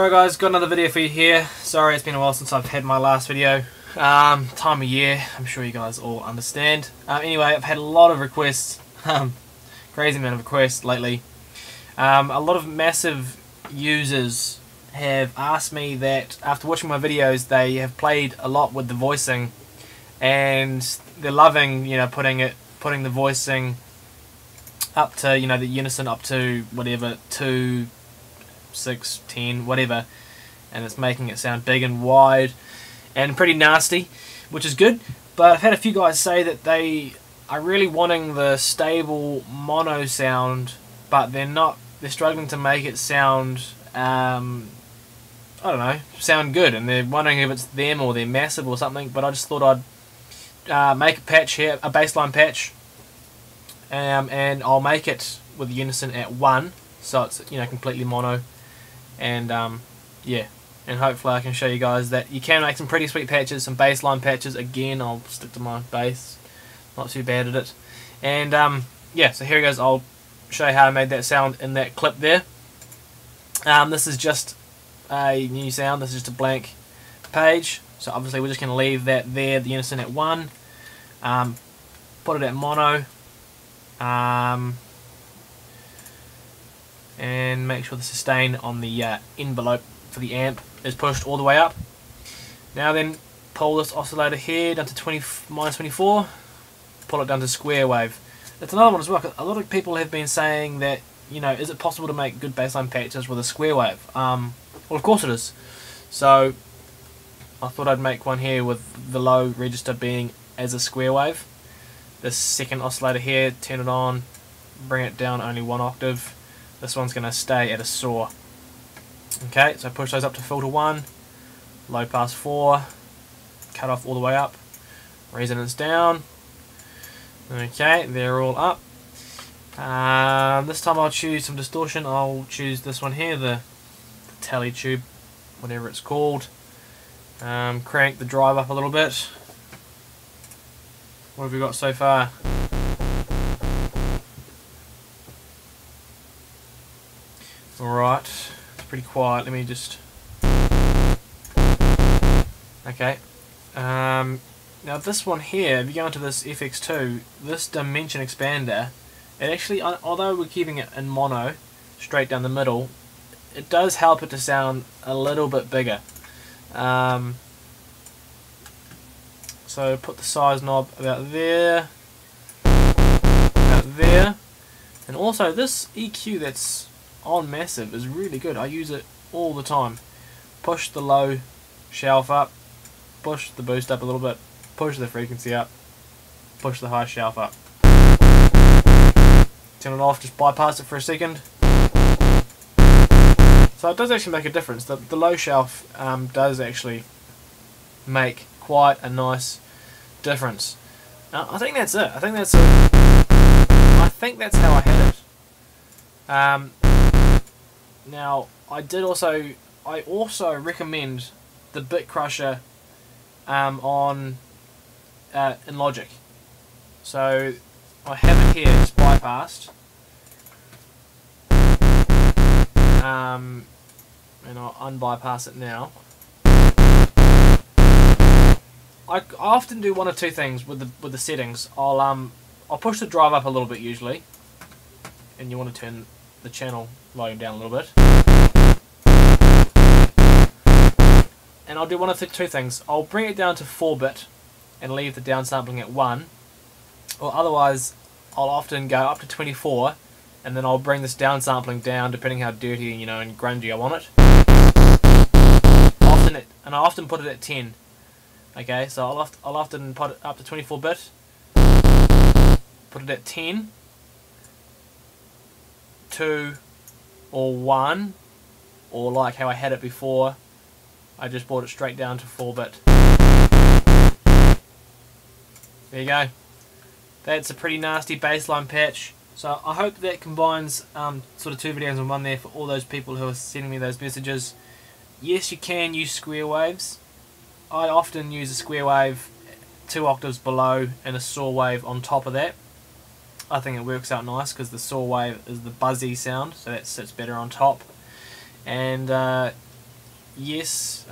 Alright guys, got another video for you here. Sorry it's been a while since I've had my last video. Time of year, I'm sure you guys all understand. Anyway, I've had a lot of requests, crazy amount of requests lately. A lot of massive users have asked me that after watching my videos they have played a lot with the voicing and they're loving, you know, putting the voicing up to, you know, the unison up to whatever, 2, 6, 10, whatever, and it's making it sound big and wide and pretty nasty, which is good. But I've had a few guys say that they are really wanting the stable mono sound, but they're struggling to make it sound I don't know, sound good, and they're wondering if it's them or they're massive or something. But I just thought I'd make a patch here, a bassline patch, and I'll make it with the unison at 1, so it's, you know, completely mono. And yeah, and hopefully I can show you guys that you can make some pretty sweet patches, some bassline patches. Again, I'll stick to my bass, not too bad at it. And yeah, so here it goes. I'll show you how I made that sound in that clip there. This is just a new sound. This is just a blank page, so obviously we're just going to leave that there, the unison at 1, put it at mono, and make sure the sustain on the envelope for the amp is pushed all the way up. Now then, pull this oscillator here down to -24, pull it down to square wave. That's another one as well. A lot of people have been saying that, you know, is it possible to make good bassline patches with a square wave? Well, of course it is. So I thought I'd make one here with the low register being as a square wave. This second oscillator here, turn it on, bring it down only 1 octave. This one's going to stay at a saw. Okay, so push those up to filter 1, low pass 4, cut off all the way up, resonance down. Okay, they're all up. This time I'll choose some distortion. I'll choose this one here, the tally tube, whatever it's called. Crank the drive up a little bit. What have we got so far? Alright, it's pretty quiet. Let me just... Okay. Now this one here, if you go into this FX2, this dimension expander, it actually, although we're keeping it in mono, straight down the middle, it does help it to sound a little bit bigger. So put the size knob about there, and also this EQ that's on massive is really good. I use it all the time. Push the low shelf up, push the boost up a little bit, push the frequency up, push the high shelf up. Turn it off, just bypass it for a second. So it does actually make a difference. The low shelf does actually make quite a nice difference. I think that's it. I think that's how I had it. Now I also recommend the bit crusher in Logic. So I have it here, it's bypassed, and I'll unbypass it now. I often do one of two things with the settings. I'll push the drive up a little bit usually, and you want to turn the channel volume down a little bit. And I'll do one of two things. I'll bring it down to 4-bit and leave the downsampling at 1, or otherwise I'll often go up to 24 and then I'll bring this downsampling down depending how dirty, you know, and grungy I want it. I often put it at 10. Okay, so I'll often put it up to 24-bit, put it at 10, 2, or 1, or like how I had it before, I just brought it straight down to 4-bit. There you go. That's a pretty nasty bassline patch. So I hope that combines sort of 2 videos in one there for all those people who are sending me those messages. Yes, you can use square waves. I often use a square wave 2 octaves below and a saw wave on top of that. I think it works out nice because the saw wave is the buzzy sound, so that sits better on top. And yes,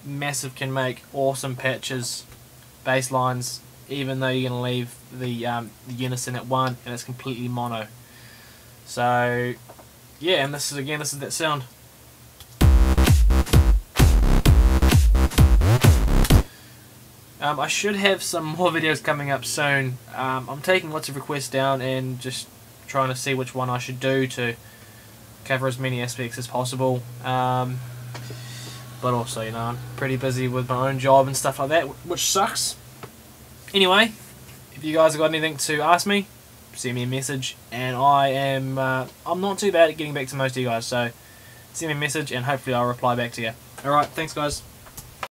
Massive can make awesome patches, bass lines, even though you're going to leave the unison at 1 and it's completely mono. So yeah, and this is that sound. I should have some more videos coming up soon. I'm taking lots of requests down and just trying to see which one I should do to cover as many aspects as possible. But also, you know, I'm pretty busy with my own job and stuff like that, which sucks. Anyway, if you guys have got anything to ask me, send me a message, and I'm not too bad at getting back to most of you guys, so send me a message and hopefully I'll reply back to you. Alright, thanks guys.